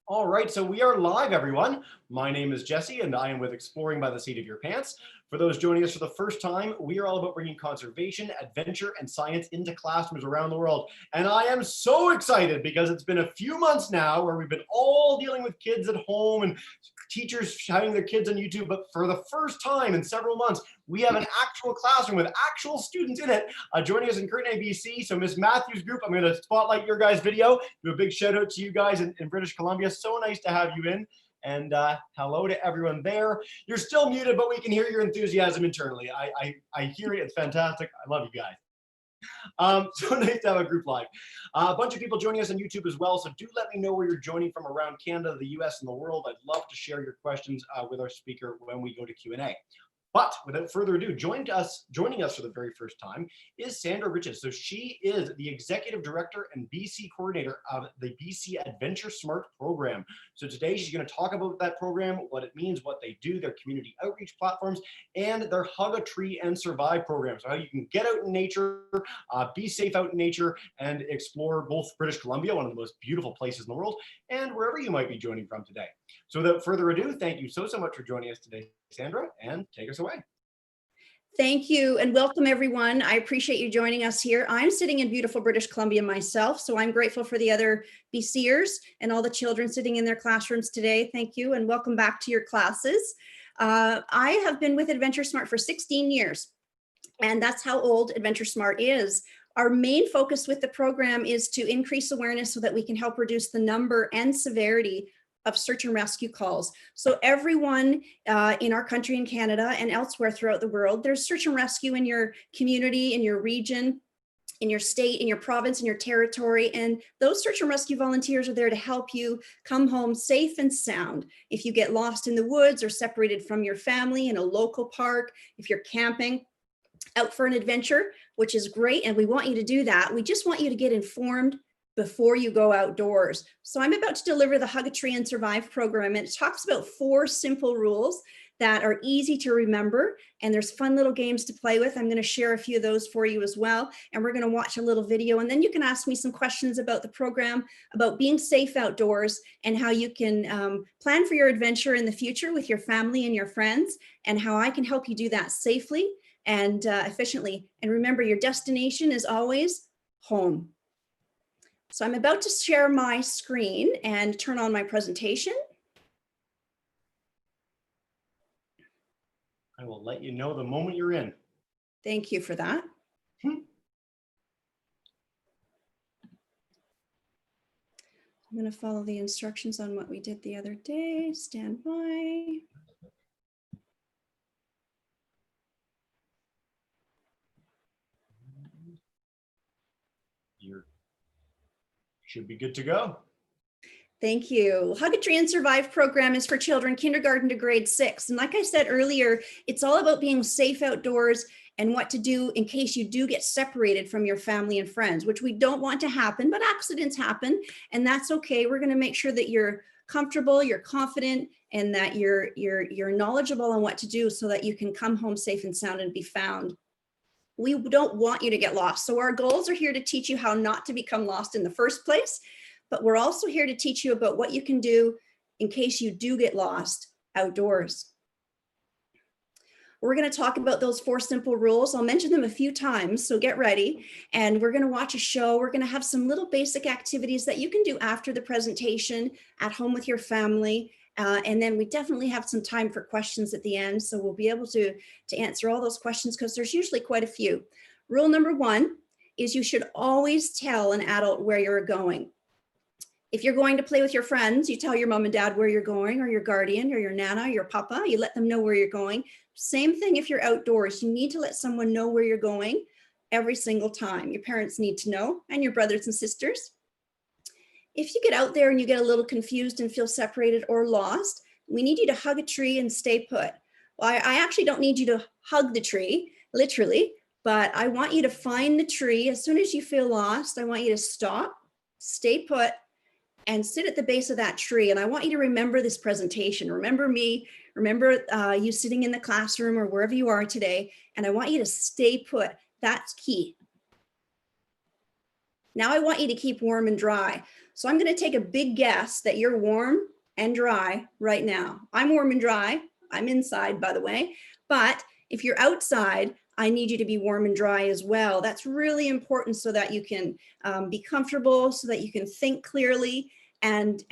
All right, so we are live, everyone. My name is Jesse, and I am with Exploring by the Seat of Your Pants. For those joining us for the first time, we are all about bringing conservation, adventure, and science into classrooms around the world. And I am so excited because it's been a few months now where we've been all dealing with kids at home and teachers having their kids on YouTube. But for the first time in several months, we have an actual classroom with actual students in it joining us in Curtin, BC. So Miss Matthews Group, I'm going to spotlight your guys' video. Do a big shout out to you guys in British Columbia. So nice to have you in. And hello to everyone there. You're still muted, but we can hear your enthusiasm internally. I hear it. It's fantastic. I love you guys. So nice to have a group live. A bunch of people joining us on YouTube as well. So do let me know where you're joining from around Canada, the US, and the world. I'd love to share your questions with our speaker when we go to Q&A. But without further ado, joining us for the very first time is Sandra Riches. So she is the Executive Director and BC Coordinator of the BC AdventureSmart program. So today she's going to talk about that program, what it means, what they do, their community outreach platforms, and their Hug a Tree and Survive program. So how you can get out in nature, be safe out in nature, and explore both British Columbia, one of the most beautiful places in the world, and wherever you might be joining from today. So without further ado, thank you so much for joining us today, Sandra, and take us away. Thank you and welcome everyone. I appreciate you joining us here. I'm sitting in beautiful British Columbia myself, so I'm grateful for the other BCers and all the children sitting in their classrooms today. Thank you and welcome back to your classes. I have been with AdventureSmart for 16 years, and that's how old AdventureSmart is. Our main focus with the program is to increase awareness so that we can help reduce the number and severity of search and rescue calls. So everyone in our country, in Canada and elsewhere throughout the world, there's search and rescue in your community, in your region, in your state, in your province, in your territory. And those search and rescue volunteers are there to help you come home safe and sound. If you get lost in the woods or separated from your family in a local park, if you're camping out for an adventure, which is great, and we want you to do that. We just want you to get informed before you go outdoors. So I'm about to deliver the Hug a Tree and Survive program, and it talks about 4 simple rules that are easy to remember, and there's fun little games to play with. I'm going to share a few of those for you as well, and we're going to watch a little video, and then you can ask me some questions about the program, about being safe outdoors, and how you can plan for your adventure in the future with your family and your friends, and how I can help you do that safely and efficiently. And remember, your destination is always home. So I'm about to share my screen and turn on my presentation. I will let you know the moment you're in. Thank you for that. I'm going to follow the instructions on what we did the other day. Stand by. You should be good to go. Thank you. Hug a Tree and Survive program is for children kindergarten to grade 6. And like I said earlier, it's all about being safe outdoors and what to do in case you do get separated from your family and friends, which we don't want to happen, but accidents happen, and that's okay. We're going to make sure that you're comfortable, you're confident, and that you're knowledgeable on what to do so that you can come home safe and sound and be found. We don't want you to get lost. So our goals are here to teach you how not to become lost in the first place, but we're also here to teach you about what you can do in case you do get lost outdoors. We're going to talk about those 4 simple rules. I'll mention them a few times, so get ready. And we're going to watch a show. We're going to have some little basic activities that you can do after the presentation at home with your family. And then we definitely have some time for questions at the end. So we'll be able to answer all those questions because there's usually quite a few. Rule number 1 is you should always tell an adult where you're going. If you're going to play with your friends, you tell your mom and dad where you're going, or your guardian or your nana, or your papa, you let them know where you're going. Same thing if you're outdoors, you need to let someone know where you're going every single time. Your parents need to know, and your brothers and sisters. If you get out there and you get a little confused and feel separated or lost, we need you to hug a tree and stay put. Well, I actually don't need you to hug the tree, literally, but I want you to find the tree. As soon as you feel lost, I want you to stop, stay put, and sit at the base of that tree. And I want you to remember this presentation. Remember me, remember you sitting in the classroom or wherever you are today. And I want you to stay put. That's key. Now I want you to keep warm and dry. So I'm going to take a big guess that you're warm and dry right now. I'm warm and dry. I'm inside, by the way. But if you're outside, I need you to be warm and dry as well. That's really important so that you can be comfortable, so that you can think clearly and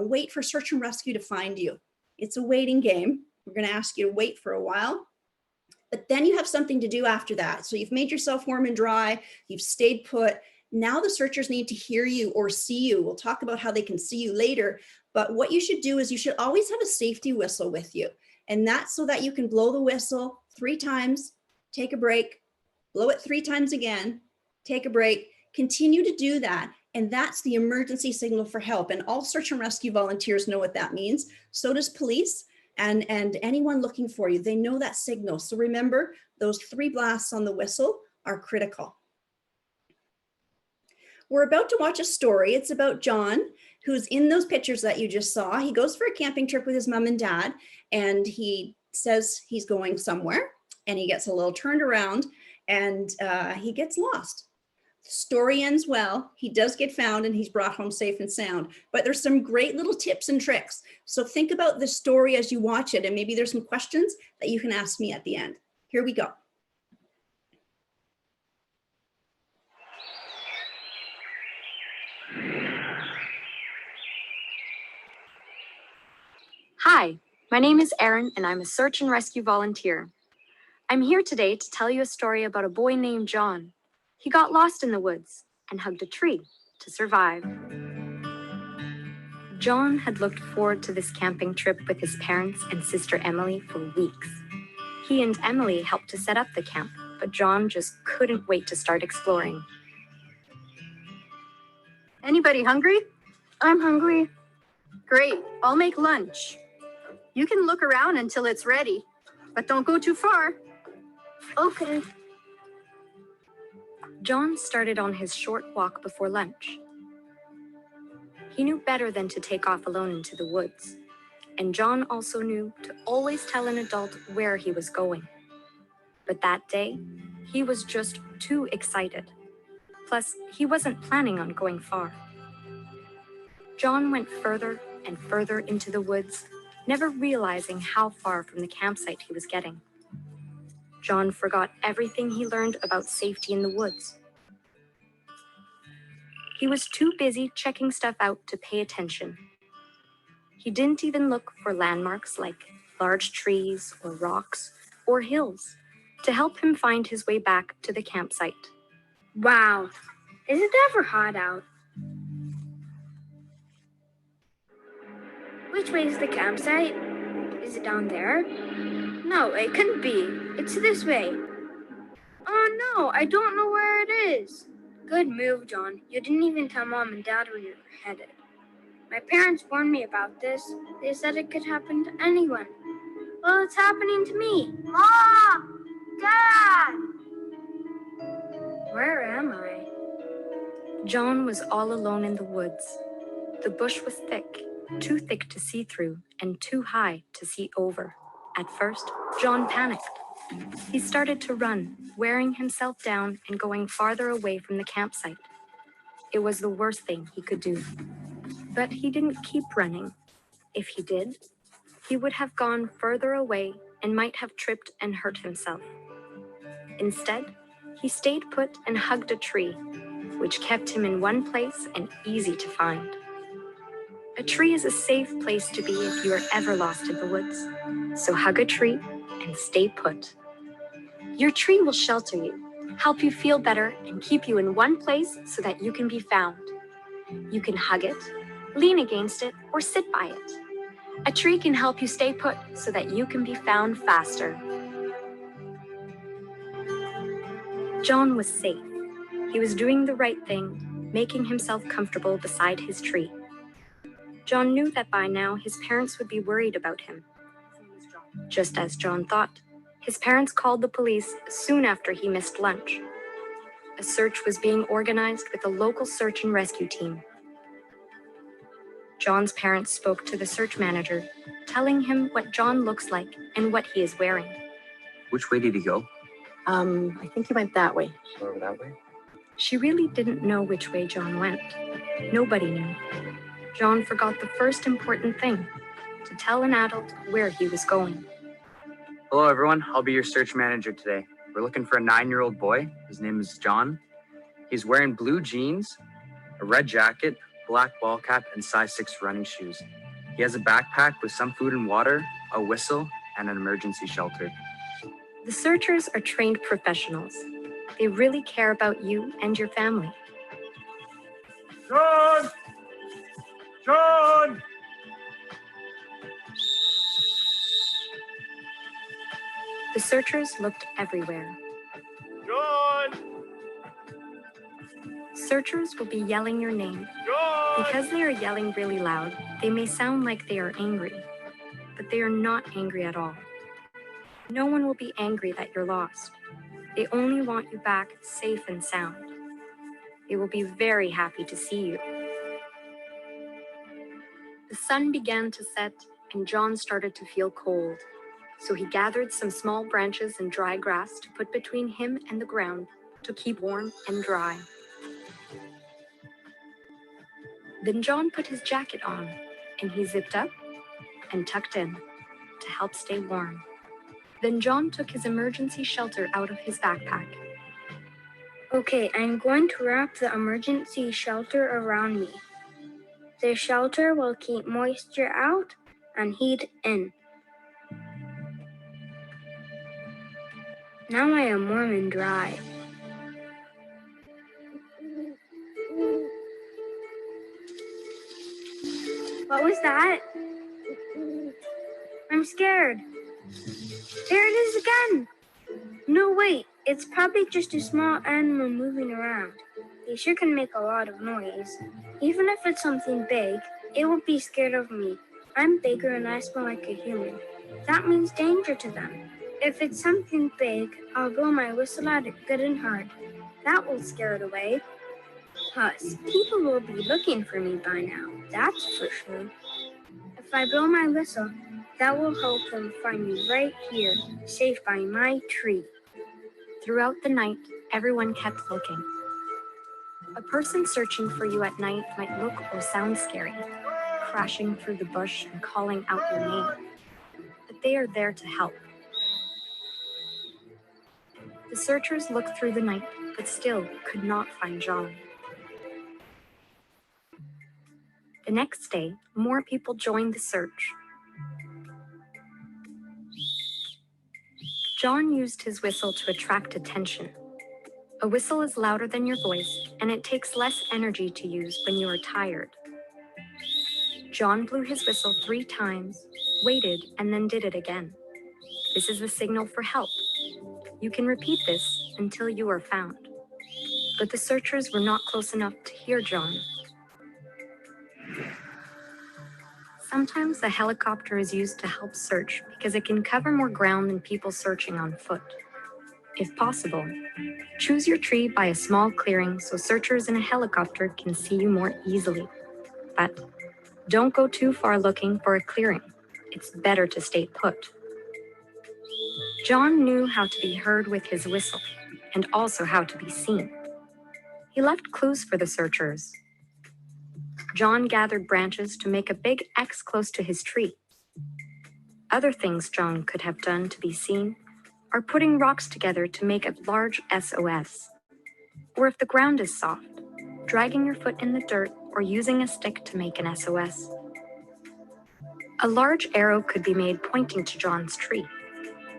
wait for search and rescue to find you. It's a waiting game. We're going to ask you to wait for a while, but then you have something to do after that. So you've made yourself warm and dry. You've stayed put. Now the searchers need to hear you or see you. We'll talk about how they can see you later. But what you should do is you should always have a safety whistle with you. And that's so that you can blow the whistle 3 times, take a break, blow it 3 times again, take a break, continue to do that. And that's the emergency signal for help. And all search and rescue volunteers know what that means. So does police and anyone looking for you. They know that signal. So remember, those 3 blasts on the whistle are critical. We're about to watch a story. It's about John, who's in those pictures that you just saw. He goes for a camping trip with his mom and dad, and he says he's going somewhere, and he gets a little turned around, and he gets lost. The story ends well. He does get found, and he's brought home safe and sound. But there's some great little tips and tricks. So think about the story as you watch it, and maybe there's some questions that you can ask me at the end. Here we go. Hi, my name is Erin, and I'm a search and rescue volunteer. I'm here today to tell you a story about a boy named John. He got lost in the woods and hugged a tree to survive. John had looked forward to this camping trip with his parents and sister Emily for weeks. He and Emily helped to set up the camp, but John just couldn't wait to start exploring. Anybody hungry? I'm hungry. Great, I'll make lunch. You can look around until it's ready, but don't go too far. Okay. John started on his short walk before lunch. He knew better than to take off alone into the woods, and John also knew to always tell an adult where he was going. But that day, he was just too excited. Plus, he wasn't planning on going far. John went further and further into the woods, never realizing how far from the campsite he was getting. John forgot everything he learned about safety in the woods. He was too busy checking stuff out to pay attention. He didn't even look for landmarks like large trees or rocks or hills to help him find his way back to the campsite. Wow, is it ever hot out? Which way is the campsite? Is it down there? No, it couldn't be. It's this way. Oh no, I don't know where it is. Good move, John. You didn't even tell Mom and Dad where you were headed. My parents warned me about this. They said it could happen to anyone. Well, it's happening to me. Mom! Dad! Where am I? John was all alone in the woods. The bush was thick, too thick to see through and too high to see over. At first, John panicked. He started to run, wearing himself down and going farther away from the campsite. It was the worst thing he could do. But he didn't keep running. If he did, he would have gone further away and might have tripped and hurt himself. Instead, he stayed put and hugged a tree, which kept him in one place and easy to find. A tree is a safe place to be if you are ever lost in the woods. So hug a tree and stay put. Your tree will shelter you, help you feel better, and keep you in one place so that you can be found. You can hug it, lean against it, or sit by it. A tree can help you stay put so that you can be found faster. John was safe. He was doing the right thing, making himself comfortable beside his tree. John knew that by now his parents would be worried about him. Just as John thought, his parents called the police soon after he missed lunch. A search was being organized with a local search and rescue team. John's parents spoke to the search manager, telling him what John looks like and what he is wearing. Which way did he go? I think he went that way. Over that way? She really didn't know which way John went. Nobody knew. John forgot the first important thing, to tell an adult where he was going. Hello, everyone. I'll be your search manager today. We're looking for a 9-year-old boy. His name is John. He's wearing blue jeans, a red jacket, black ball cap, and size 6 running shoes. He has a backpack with some food and water, a whistle, and an emergency shelter. The searchers are trained professionals. They really care about you and your family. John! John! The searchers looked everywhere. John! Searchers will be yelling your name. John! Because they are yelling really loud, they may sound like they are angry, but they are not angry at all. No one will be angry that you're lost. They only want you back safe and sound. They will be very happy to see you. The sun began to set, and John started to feel cold. So he gathered some small branches and dry grass to put between him and the ground to keep warm and dry. Then John put his jacket on, and he zipped up and tucked in to help stay warm. Then John took his emergency shelter out of his backpack. Okay, I'm going to wrap the emergency shelter around me. The shelter will keep moisture out and heat in. Now I am warm and dry. What was that? I'm scared. There it is again. No, wait, it's probably just a small animal moving around. They sure can make a lot of noise. Even if it's something big, it will be scared of me. I'm bigger and I smell like a human. That means danger to them. If it's something big, I'll blow my whistle at it good and hard. That will scare it away. Plus, people will be looking for me by now, that's for sure. If I blow my whistle, that will help them find me right here, safe by my tree. Throughout the night, everyone kept looking. A person searching for you at night might look or sound scary, crashing through the bush and calling out your name. But they are there to help. The searchers looked through the night, but still could not find John. The next day, more people joined the search. John used his whistle to attract attention. A whistle is louder than your voice, and it takes less energy to use when you are tired. John blew his whistle 3 times, waited, and then did it again. This is the signal for help. You can repeat this until you are found. But the searchers were not close enough to hear John. Sometimes a helicopter is used to help search because it can cover more ground than people searching on foot. If possible, choose your tree by a small clearing so searchers in a helicopter can see you more easily. But don't go too far looking for a clearing. It's better to stay put. John knew how to be heard with his whistle and also how to be seen. He left clues for the searchers. John gathered branches to make a big X close to his tree. Other things John could have done to be seen are putting rocks together to make a large SOS. Or if the ground is soft, dragging your foot in the dirt or using a stick to make an SOS. A large arrow could be made pointing to John's tree.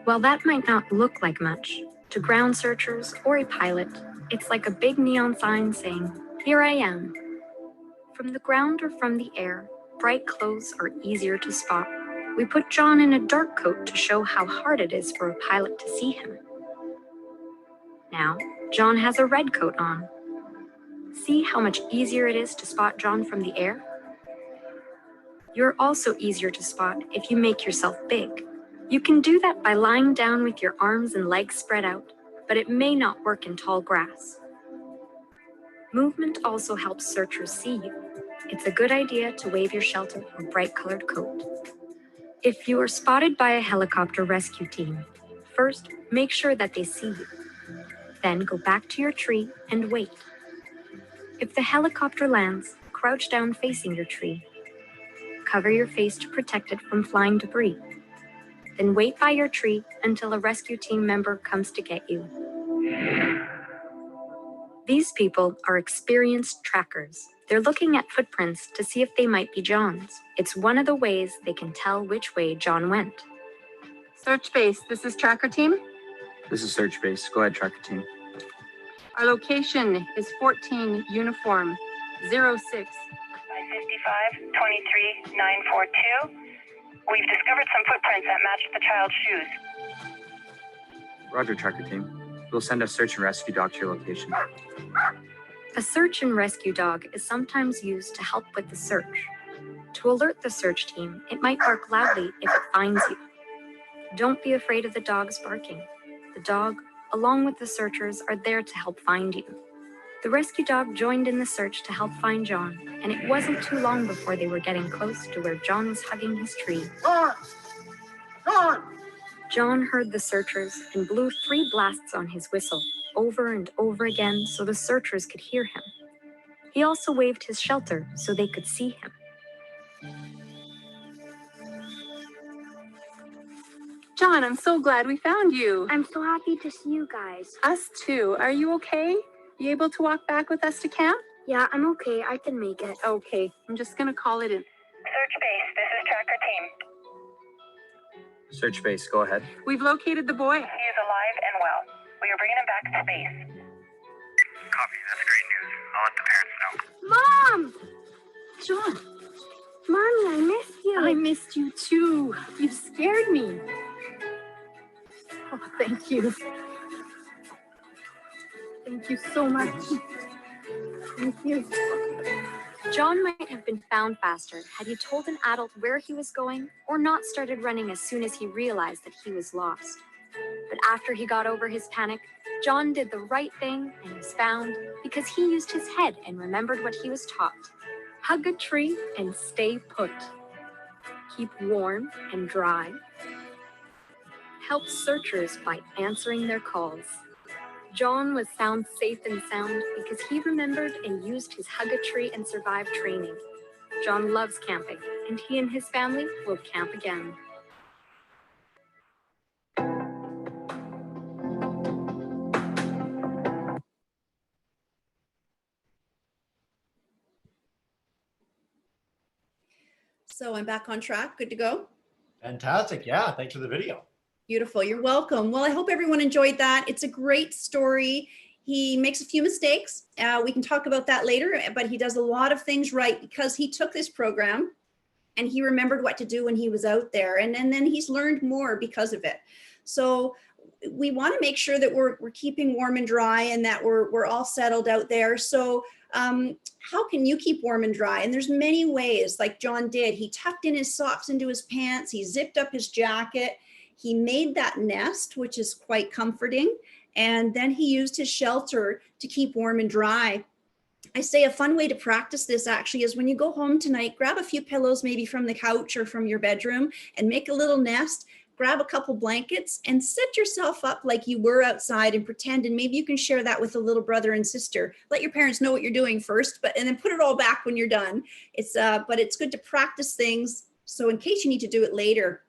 While that might not look like much, to ground searchers or a pilot, it's like a big neon sign saying, "Here I am." From the ground or from the air, bright clothes are easier to spot. We put John in a dark coat to show how hard it is for a pilot to see him. Now, John has a red coat on. See how much easier it is to spot John from the air? You're also easier to spot if you make yourself big. You can do that by lying down with your arms and legs spread out, but it may not work in tall grass. Movement also helps searchers see you. It's a good idea to wave your shelter or bright-colored coat. If you are spotted by a helicopter rescue team, first make sure that they see you. Then go back to your tree and wait. If the helicopter lands, crouch down facing your tree. Cover your face to protect it from flying debris. Then wait by your tree until a rescue team member comes to get you. These people are experienced trackers. They're looking at footprints to see if they might be John's. It's one of the ways they can tell which way John went. Search base, this is tracker team. This is search base. Go ahead, tracker team. Our location is 14 uniform 06. 555 23 942. We've discovered some footprints that match the child's shoes. Roger, tracker team. We'll send a search and rescue dog to your location. A search and rescue dog is sometimes used to help with the search. To alert the search team, it might bark loudly if it finds you. Don't be afraid of the dog's barking. The dog, along with the searchers, are there to help find you. The rescue dog joined in the search to help find John, and it wasn't too long before they were getting close to where John was hugging his tree. John heard the searchers and blew 3 blasts on his whistle, over and over again so the searchers could hear him. He also waved his shelter so they could see him. John, I'm so glad we found you. I'm so happy to see you guys. Us too. Are you okay? You able to walk back with us to camp? Yeah, I'm okay. I can make it. Okay, I'm just gonna call it in. Search base, this is tracker team. Search base. Go ahead. We've located the boy. He is alive and well. We are bringing him back to base. Copy. That's great news. I'll let the parents know. Mom! John, Mommy, I missed you. I missed you too. You scared me. Oh, thank you. Thank you so much. Thank you. John might have been found faster had he told an adult where he was going or not started running as soon as he realized that he was lost. But after he got over his panic, John did the right thing and was found because he used his head and remembered what he was taught. Hug a tree and stay put. Keep warm and dry. Help searchers by answering their calls. John was found safe and sound because he remembered and used his Hug a Tree and Survive training. John loves camping, and he and his family will camp again. So I'm back on track. Good to go. Fantastic. Yeah. Thanks for the video. Beautiful. You're welcome. Well, I hope everyone enjoyed that. It's a great story. He makes a few mistakes. We can talk about that later, but he does a lot of things right because he took this program and he remembered what to do when he was out there. And then he's learned more because of it. So we want to make sure that we're keeping warm and dry and that we're all settled out there. So how can you keep warm and dry? And there's many ways, like John did. He tucked in his socks into his pants. He zipped up his jacket. He made that nest, which is quite comforting. And then he used his shelter to keep warm and dry. I say a fun way to practice this actually is when you go home tonight, grab a few pillows, maybe from the couch or from your bedroom, and make a little nest. Grab a couple blankets and set yourself up like you were outside and pretend, and maybe you can share that with a little brother and sister. Let your parents know what you're doing first, and then put it all back when you're done. But it's good to practice things so in case you need to do it later.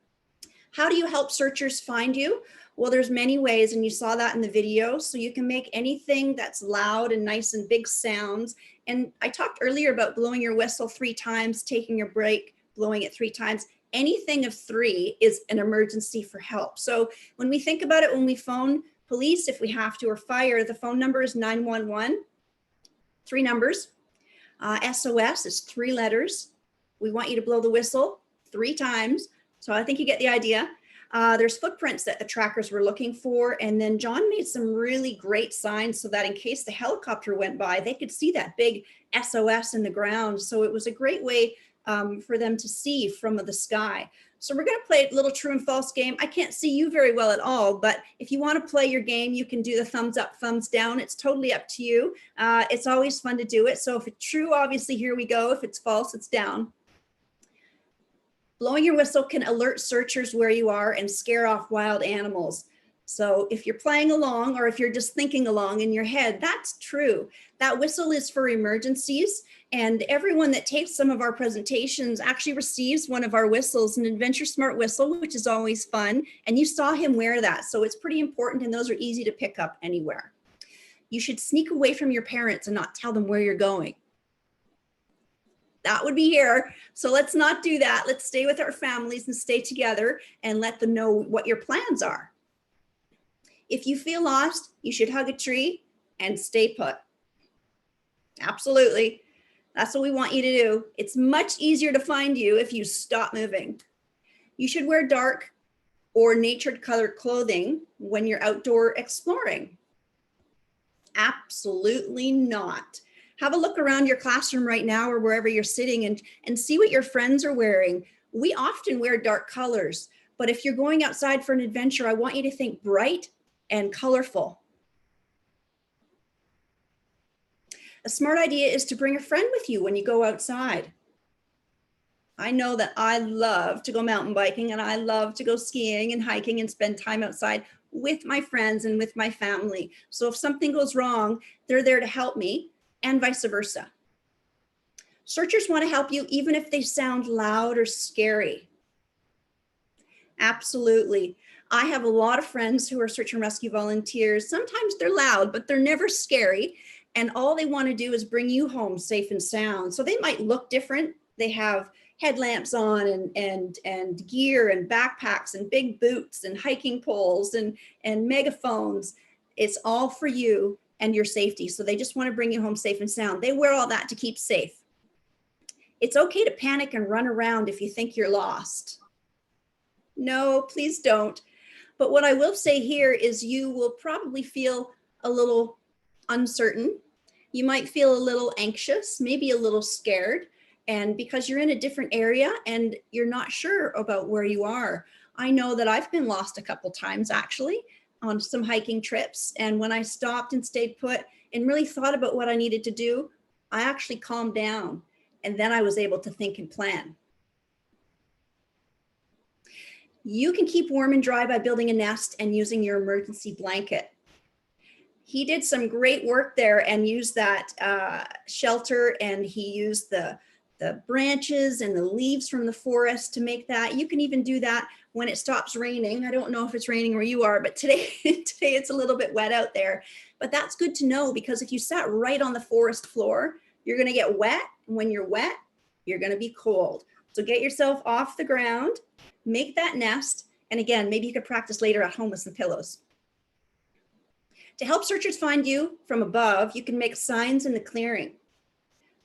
How do you help searchers find you? Well, there's many ways, and you saw that in the video. So you can make anything that's loud and nice and big sounds. And I talked earlier about blowing your whistle 3 times, taking a break, blowing it 3 times. Anything of 3 is an emergency for help. So when we think about it, when we phone police, if we have to, or fire, the phone number is 911, 3 numbers. SOS is 3 letters. We want you to blow the whistle 3 times. So I think you get the idea. There's footprints that the trackers were looking for. And then John made some really great signs so that in case the helicopter went by, they could see that big SOS in the ground. So it was a great way for them to see from the sky. So we're going to play a little true and false game. I can't see you very well at all, but if you want to play your game, you can do the thumbs up, thumbs down. It's totally up to you. It's always fun to do it. So if it's true, obviously, here we go. If it's false, it's down. Blowing your whistle can alert searchers where you are and scare off wild animals. So if you're playing along or if you're just thinking along in your head, that's true. That whistle is for emergencies, and everyone that takes some of our presentations actually receives one of our whistles, an AdventureSmart whistle, which is always fun. And you saw him wear that, so it's pretty important, and those are easy to pick up anywhere. You should sneak away from your parents and not tell them where you're going. That would be here. So let's not do that. Let's stay with our families and stay together and let them know what your plans are. If you feel lost, you should hug a tree and stay put. Absolutely. That's what we want you to do. It's much easier to find you if you stop moving. You should wear dark or natured colored clothing when you're outdoor exploring. Absolutely not. Have a look around your classroom right now or wherever you're sitting and see what your friends are wearing. We often wear dark colors, but if you're going outside for an adventure, I want you to think bright and colorful. A smart idea is to bring a friend with you when you go outside. I know that I love to go mountain biking and I love to go skiing and hiking and spend time outside with my friends and with my family. So if something goes wrong, they're there to help me, and vice versa. Searchers want to help you even if they sound loud or scary. Absolutely. I have a lot of friends who are search and rescue volunteers. Sometimes they're loud, but they're never scary. And all they want to do is bring you home safe and sound. So they might look different. They have headlamps on and gear and backpacks and big boots and hiking poles and megaphones. It's all for you and your safety. So they just want to bring you home safe and sound. They wear all that to keep safe. It's okay to panic and run around if you think you're lost. No, please don't. But what I will say here is you will probably feel a little uncertain. You might feel a little anxious, maybe a little scared. And because you're in a different area and you're not sure about where you are. I know that I've been lost a couple times actually on some hiking trips. And when I stopped and stayed put and really thought about what I needed to do, I actually calmed down. And then I was able to think and plan. You can keep warm and dry by building a nest and using your emergency blanket. He did some great work there and used that shelter, and he used the branches and the leaves from the forest to make that. You can even do that when it stops raining. I don't know if it's raining where you are, but today it's a little bit wet out there. But that's good to know, because if you sat right on the forest floor, you're going to get wet. And when you're wet, you're going to be cold. So get yourself off the ground, make that nest. And again, maybe you could practice later at home with some pillows. To help searchers find you from above, you can make signs in the clearing.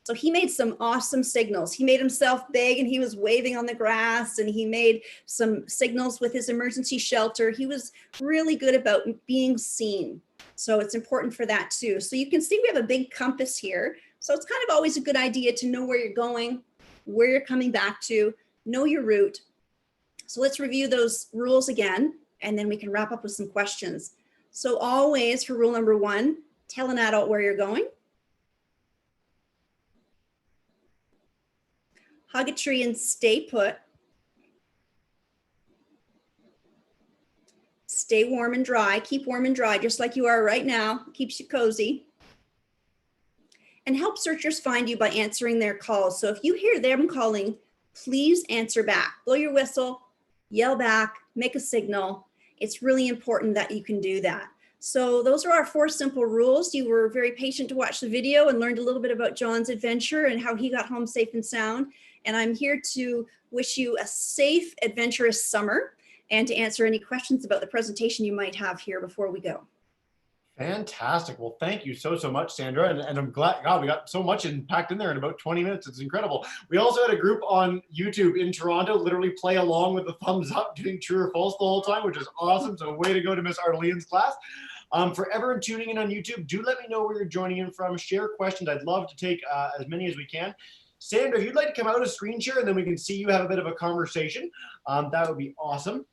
So he made some awesome signals. He made himself big and he was waving on the grass, and he made some signals with his emergency shelter. He was really good about being seen. So it's important for that too. So you can see we have a big compass here. So it's kind of always a good idea to know where you're going, where you're coming back to, know your route. So let's review those rules again, and then we can wrap up with some questions. So always, for rule number 1, tell an adult where you're going. Hug a tree and stay put. Stay warm and dry. Keep warm and dry, just like you are right now. Keeps you cozy. And help searchers find you by answering their calls. So if you hear them calling, please answer back. Blow your whistle, yell back, make a signal. It's really important that you can do that. So those are our 4 simple rules. You were very patient to watch the video and learned a little bit about John's adventure and how he got home safe and sound. And I'm here to wish you a safe, adventurous summer and to answer any questions about the presentation you might have here before we go. Fantastic. Well, thank you so much, Sandra. And I'm glad, God, we got so much packed in there in about 20 minutes. It's incredible. We also had a group on YouTube in Toronto literally play along with the thumbs up, doing true or false the whole time, which is awesome. So way to go to Miss Arlene's class. For everyone tuning in on YouTube, do let me know where you're joining in from. Share questions. I'd love to take as many as we can. Sandra, if you'd like to come out of screen share and then we can see you have a bit of a conversation, that would be awesome.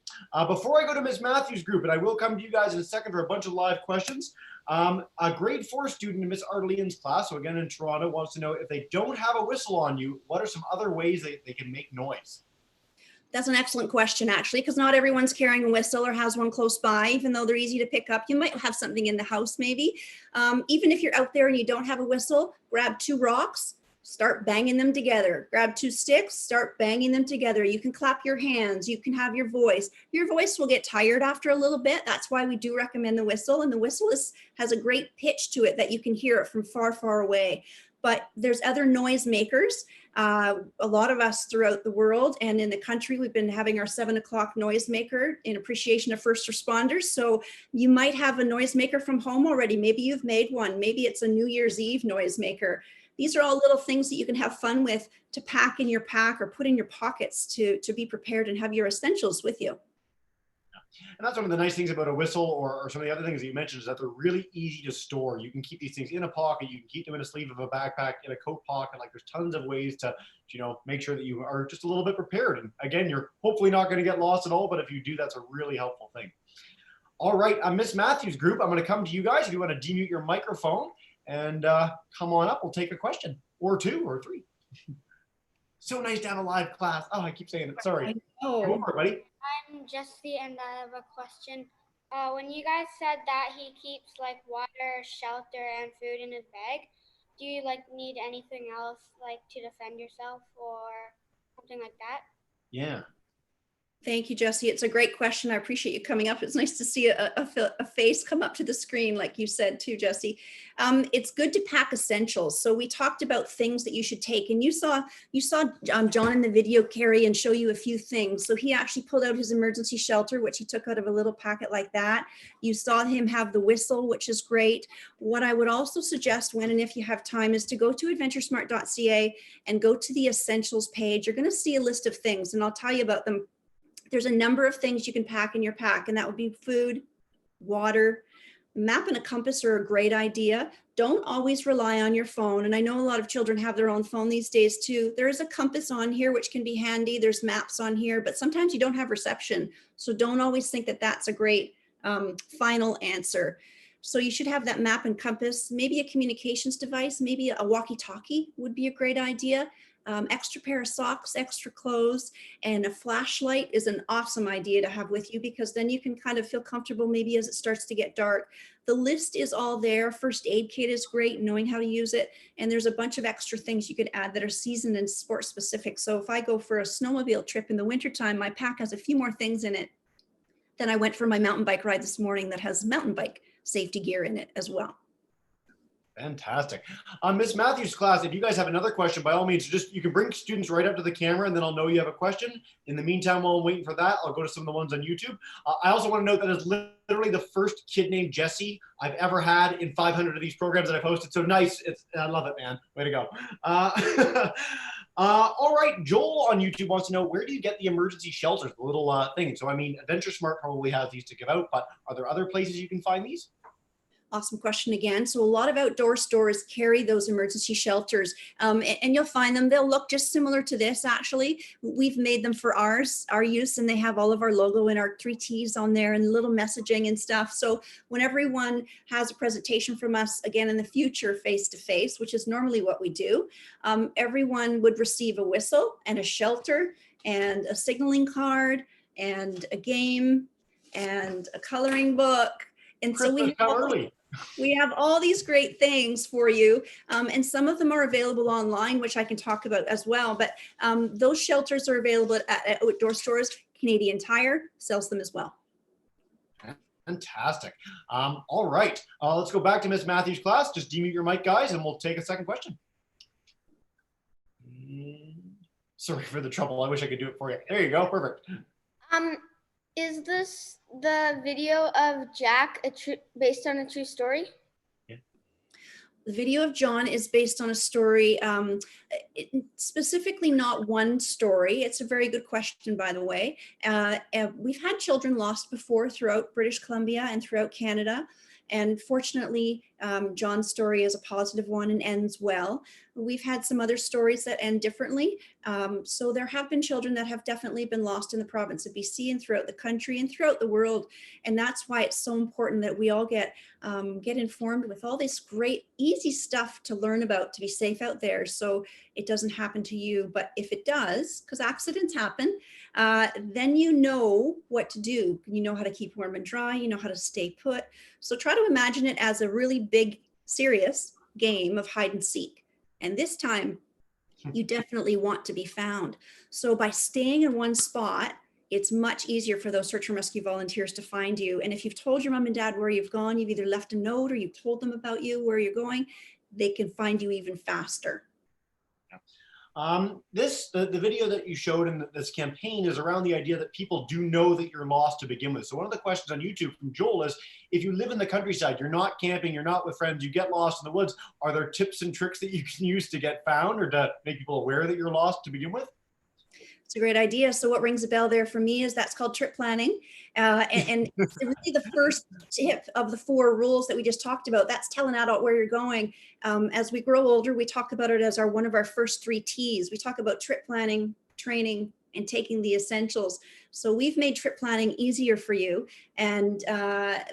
Before I go to Ms. Matthews' group, and I will come to you guys in a second for a bunch of live questions, a grade 4 student in Ms. Arlene's class, so again in Toronto, wants to know if they don't have a whistle on you, what are some other ways they can make noise? That's an excellent question, actually, because not everyone's carrying a whistle or has one close by, even though they're easy to pick up. You might have something in the house, maybe. Even if you're out there and you don't have a whistle, grab 2 rocks, start banging them together. Grab 2 sticks, start banging them together. You can clap your hands, you can have your voice. Your voice will get tired after a little bit. That's why we do recommend the whistle. And the whistle has a great pitch to it that you can hear it from far, far away. But there's other noise makers. A lot of us throughout the world and in the country, we've been having our 7 o'clock noisemaker in appreciation of first responders. So you might have a noisemaker from home already. Maybe you've made one. Maybe it's a New Year's Eve noisemaker. These are all little things that you can have fun with to pack in your pack or put in your pockets to be prepared and have your essentials with you. And that's one of the nice things about a whistle or some of the other things that you mentioned is that they're really easy to store. You can keep these things in a pocket. You can keep them in a sleeve of a backpack, in a coat pocket. Like there's tons of ways to, make sure that you are just a little bit prepared. And again, you're hopefully not going to get lost at all. But if you do, that's a really helpful thing. All right, Miss Matthews group, I'm going to come to you guys. If you want to demute your microphone and come on up, we'll take a question or 2 or 3. So nice to have a live class. Oh, I keep saying it. Sorry. Go for it, buddy. I'm Jesse, and I have a question. When you guys said that he keeps like water, shelter, and food in his bag, do you need anything else to defend yourself or something like that? Yeah. Thank you, Jesse. It's a great question. I appreciate you coming up. It's nice to see a face come up to the screen, like you said too, Jesse. It's good to pack essentials. So we talked about things that you should take, and you saw John in the video carry and show you a few things. So he actually pulled out his emergency shelter, which he took out of a little packet like that. You saw him have the whistle, which is great. What I would also suggest when and if you have time is to go to adventuresmart.ca and go to the essentials page. You're going to see a list of things, and I'll tell you about them. There's a number of things you can pack in your pack, and that would be food, water. Map and a compass are a great idea. Don't always rely on your phone. And I know a lot of children have their own phone these days too. There is a compass on here, which can be handy. There's maps on here, but sometimes you don't have reception. So don't always think that that's a great final answer. So you should have that map and compass, maybe a communications device, maybe a walkie-talkie would be a great idea. Extra pair of socks, extra clothes, and a flashlight is an awesome idea to have with you, because then you can kind of feel comfortable maybe as it starts to get dark. The list is all there. First aid kit is great, knowing how to use it. And there's a bunch of extra things you could add that are season and sport specific. So if I go for a snowmobile trip in the wintertime, my pack has a few more things in it than I went for my mountain bike ride this morning that has mountain bike safety gear in it as well. Fantastic. Miss Matthews' class, if you guys have another question, by all means, you can bring students right up to the camera and then I'll know you have a question. In the meantime, while I'm waiting for that, I'll go to some of the ones on YouTube. I also want to note that is literally the first kid named Jesse I've ever had in 500 of these programs that I've hosted. So nice. I love it, man. Way to go. All right. Joel on YouTube wants to know, where do you get the emergency shelters, the little thing? So, I mean, AdventureSmart probably has these to give out, but are there other places you can find these? Awesome question again. So a lot of outdoor stores carry those emergency shelters, and you'll find them. They'll look just similar to this. Actually, we've made them for our use, and they have all of our logo and our 3 T's on there and little messaging and stuff. So when everyone has a presentation from us again in the future, face to face, which is normally what we do, everyone would receive a whistle and a shelter and a signaling card and a game and a coloring book. And so we have all these great things for you, and some of them are available online, which I can talk about as well. But those shelters are available at outdoor stores. Canadian Tire sells them as well. Fantastic. All right, let's go back to Miss Matthews' class. Just demute your mic, guys, and we'll take a second question. Sorry for the trouble. I wish I could do it for you. There you go. Perfect. Is this the video of Jack based on a true story? Yeah. The video of John is based on a story, specifically not one story. It's a very good question, by the way. We've had children lost before throughout British Columbia and throughout Canada. And fortunately, John's story is a positive one and ends well. We've had some other stories that end differently. So there have been children that have definitely been lost in the province of BC and throughout the country and throughout the world. And that's why it's so important that we all get informed with all this great, easy stuff to learn about to be safe out there. So it doesn't happen to you. But if it does, because accidents happen, then you know what to do. You know how to keep warm and dry. You know how to stay put. So try to imagine it as a really big, serious game of hide and seek. And this time, you definitely want to be found. So by staying in one spot, it's much easier for those search and rescue volunteers to find you. And if you've told your mom and dad where you've gone, you've either left a note or you've told them about you, where you're going, they can find you even faster. The video that you showed in this campaign is around the idea that people do know that you're lost to begin with. So one of the questions on YouTube from Joel is, if you live in the countryside, you're not camping, you're not with friends, you get lost in the woods, are there tips and tricks that you can use to get found or to make people aware that you're lost to begin with? It's a great idea. So what rings a bell there for me is that's called trip planning. And it's really the first tip of the 4 rules that we just talked about. That's telling an adult where you're going. As we grow older, we talk about it as one of our first 3 T's. We talk about trip planning, training, and taking the essentials. So we've made trip planning easier for you. And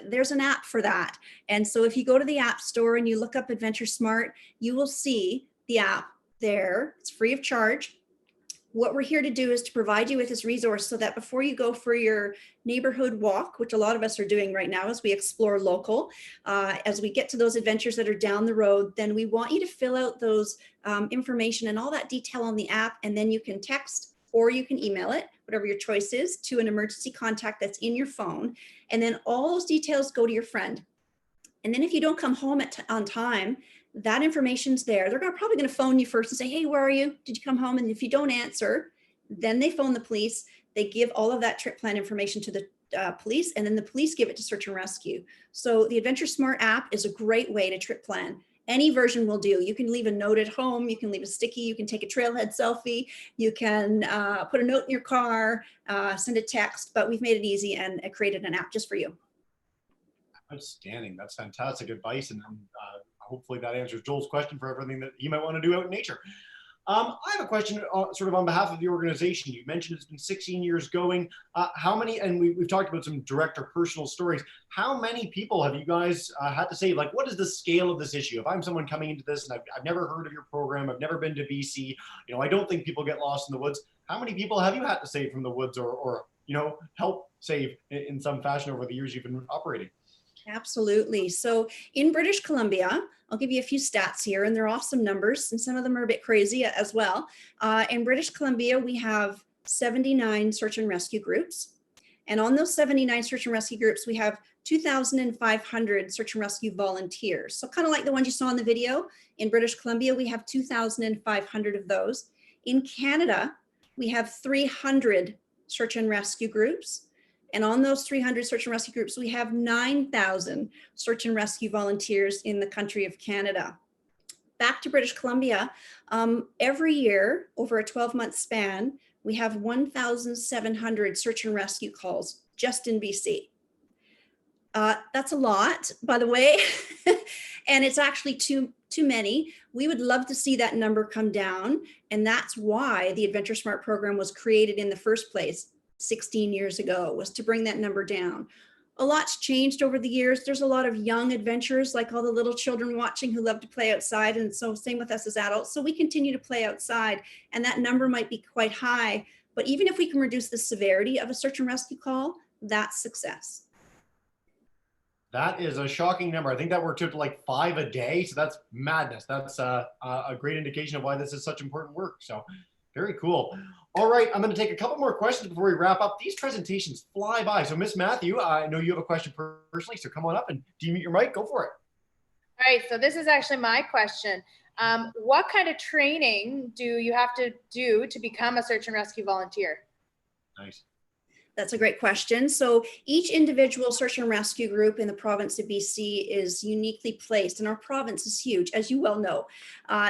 there's an app for that. And so if you go to the App Store and you look up AdventureSmart, you will see the app there. It's free of charge. What we're here to do is to provide you with this resource so that before you go for your neighborhood walk, which a lot of us are doing right now as we explore local, as we get to those adventures that are down the road, then we want you to fill out those information and all that detail on the app, and then you can text or you can email it, whatever your choice is, to an emergency contact that's in your phone. And then all those details go to your friend. And then if you don't come home on time, that information's there. They're probably going to phone you first and say, hey, where are you? Did you come home? And if you don't answer, then they phone the police. They give all of that trip plan information to the police, and then the police give it to search and rescue. So the AdventureSmart app is a great way to trip plan. Any version will do. You can leave a note at home. You can leave a sticky. You can take a trailhead selfie. You can put a note in your car, send a text, but we've made it easy and created an app just for you. Outstanding. That's fantastic advice. And hopefully that answers Joel's question for everything that he might want to do out in nature. I have a question sort of on behalf of the organization. You mentioned it's been 16 years going. How many, and we've talked about some direct or personal stories. How many people have you guys had to save? Like, what is the scale of this issue? If I'm someone coming into this and I've never heard of your program, I've never been to BC, I don't think people get lost in the woods. How many people have you had to save from the woods or help save in some fashion over the years you've been operating? Absolutely. So in British Columbia, I'll give you a few stats here, and they're awesome numbers, and some of them are a bit crazy as well. In British Columbia, we have 79 search and rescue groups. And on those 79 search and rescue groups, we have 2,500 search and rescue volunteers. So kind of like the ones you saw in the video, in British Columbia, we have 2,500 of those. In Canada, we have 300 search and rescue groups. And on those 300 search and rescue groups, we have 9,000 search and rescue volunteers in the country of Canada. Back to British Columbia, every year over a 12-month span, we have 1,700 search and rescue calls just in BC. That's a lot, by the way, and it's actually too many. We would love to see that number come down, and that's why the AdventureSmart program was created in the first place 16 years ago, was to bring that number down. A lot's changed over the years. There's a lot of young adventurers, like all the little children watching, who love to play outside, and so same with us as adults. So we continue to play outside, and that number might be quite high, but even if we can reduce the severity of a search and rescue call, that's success. That is a shocking number. I think that works out to like 5 a day. So that's madness. That's a great indication of why this is such important work. So very cool. All right, I'm going to take a couple more questions before we wrap up. These presentations fly by. So Miss Matthew, I know you have a question personally, so come on up and demute your mic. Go for it. All right, so this is actually my question. What kind of training do you have to do to become a search and rescue volunteer? Nice. That's a great question. So each individual search and rescue group in the province of BC is uniquely placed, and our province is huge, as you well know.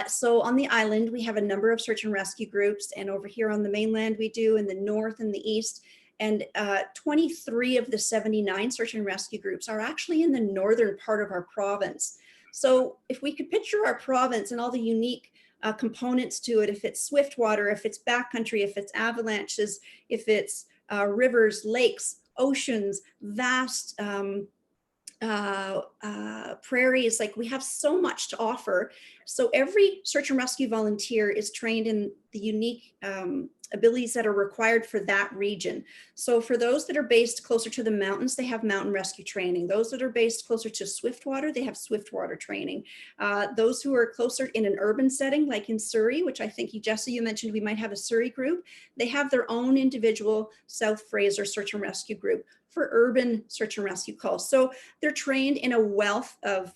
So on the island, we have a number of search and rescue groups, and over here on the mainland, we do in the north and the east. And 23 of the 79 search and rescue groups are actually in the northern part of our province. So if we could picture our province and all the unique components to it, if it's swift water, if it's backcountry, if it's avalanches, if it's rivers, lakes, oceans, vast prairies, like we have so much to offer. So every search and rescue volunteer is trained in the unique abilities that are required for that region. So for those that are based closer to the mountains, they have mountain rescue training. Those that are based closer to swift water, they have swift water training. Those who are closer in an urban setting, like in Surrey, which I think Jesse, you mentioned we might have a Surrey group, they have their own individual South Fraser search and rescue group for urban search and rescue calls. So they're trained in a wealth of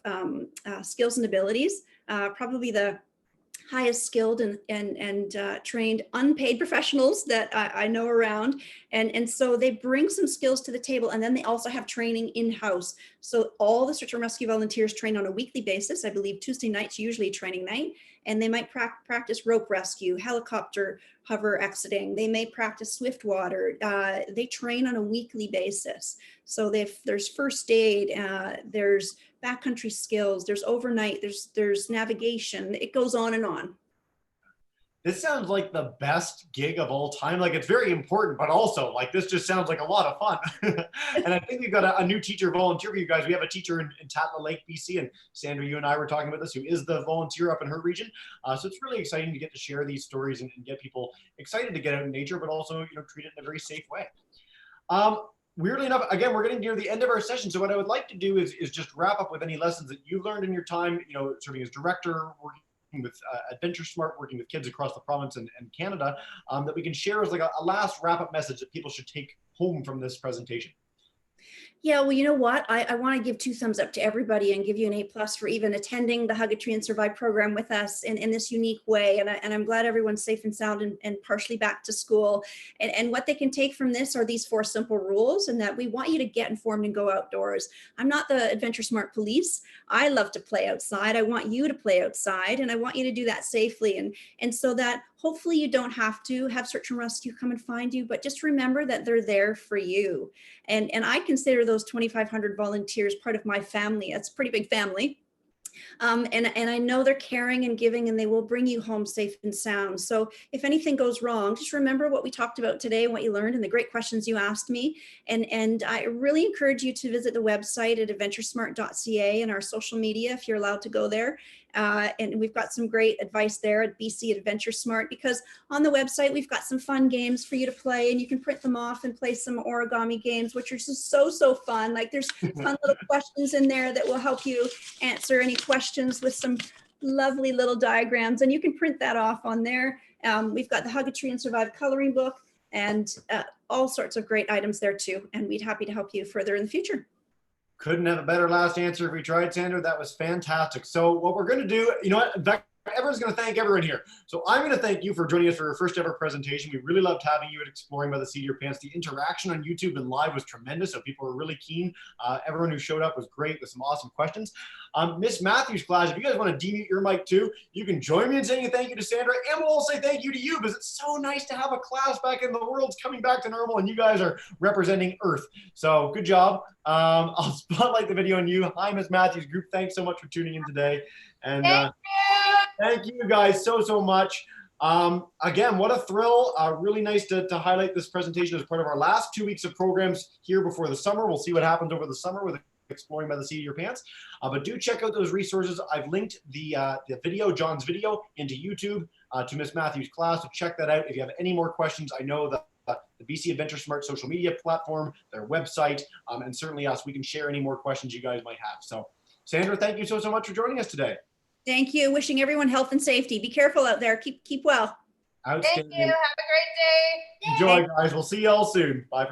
skills and abilities, probably the highest skilled and trained unpaid professionals that I know around. And so they bring some skills to the table, and then they also have training in-house. So all the search and rescue volunteers train on a weekly basis. I believe Tuesday nights usually a training night, and they might practice rope rescue, helicopter hover exiting. They may practice swift water. They train on a weekly basis. So there's first aid, there's backcountry skills, there's overnight, there's navigation. It goes on and on. This sounds like the best gig of all time. Like, it's very important, but also like this just sounds like a lot of fun. And I think we've got a new teacher volunteer for you guys. We have a teacher in Tatla Lake, BC, and Sandra, you and I were talking about this, who is the volunteer up in her region. So it's really exciting to get to share these stories and get people excited to get out in nature, but also, you know, treat it in a very safe way. Weirdly enough, again, we're getting near the end of our session. So what I would like to do is just wrap up with any lessons that you've learned in your time, you know, serving as director, working with AdventureSmart, working with kids across the province and Canada, that we can share as like a last wrap-up message that people should take home from this presentation. Yeah, well, you know what? I want to give 2 thumbs up to everybody and give you an A+ for even attending the Hug a Tree and Survive program with us in this unique way. And I'm glad everyone's safe and sound and partially back to school. And what they can take from this are these 4 simple rules, and that we want you to get informed and go outdoors. I'm not the AdventureSmart police. I love to play outside. I want you to play outside, and I want you to do that safely. And so that hopefully you don't have to have search and rescue come and find you, but just remember that they're there for you. And I consider those 2,500 volunteers part of my family. That's a pretty big family. And I know they're caring and giving, and they will bring you home safe and sound. So if anything goes wrong, just remember what we talked about today and what you learned and the great questions you asked me. And I really encourage you to visit the website at adventuresmart.ca and our social media if you're allowed to go there. And we've got some great advice there at BC AdventureSmart, because on the website, we've got some fun games for you to play, and you can print them off and play some origami games, which are just so fun. Like, there's fun little questions in there that will help you answer any questions with some lovely little diagrams, and you can print that off on there. We've got the Hug a Tree and Survive coloring book, and all sorts of great items there too. And we'd happy to help you further in the future. Couldn't have a better last answer if we tried, Sandra. That was fantastic. So what we're going to do, you know what, in fact, everyone's going to thank everyone here. So I'm going to thank you for joining us for our first ever presentation. We really loved having you at Exploring by the Seat of Your Pants. The interaction on YouTube and live was tremendous, so people were really keen. Everyone who showed up was great with some awesome questions. Miss Matthews' class, if you guys want to demute your mic too, you can join me in saying thank you to Sandra, and we'll all say thank you to you, because it's so nice to have a class back in the world's coming back to normal, and you guys are representing Earth. So good job. I'll spotlight the video on you. Hi, Miss Matthews group. Thanks so much for tuning in today. And thank you guys so much. Again, what a thrill. Really nice to highlight this presentation as part of our last 2 weeks of programs here before the summer. We'll see what happens over the summer with Exploring by the Seat of Your Pants. But do check out those resources. I've linked the video, John's video, into YouTube to Miss Matthews' class. So check that out. If you have any more questions, I know that the BC AdventureSmart social media platform, their website, and certainly us, we can share any more questions you guys might have. So Sandra, thank you so much for joining us today. Thank you. Wishing everyone health and safety. Be careful out there. Keep well. Outstanding. Thank you. Have a great day. Enjoy, guys. We'll see y'all soon. Bye.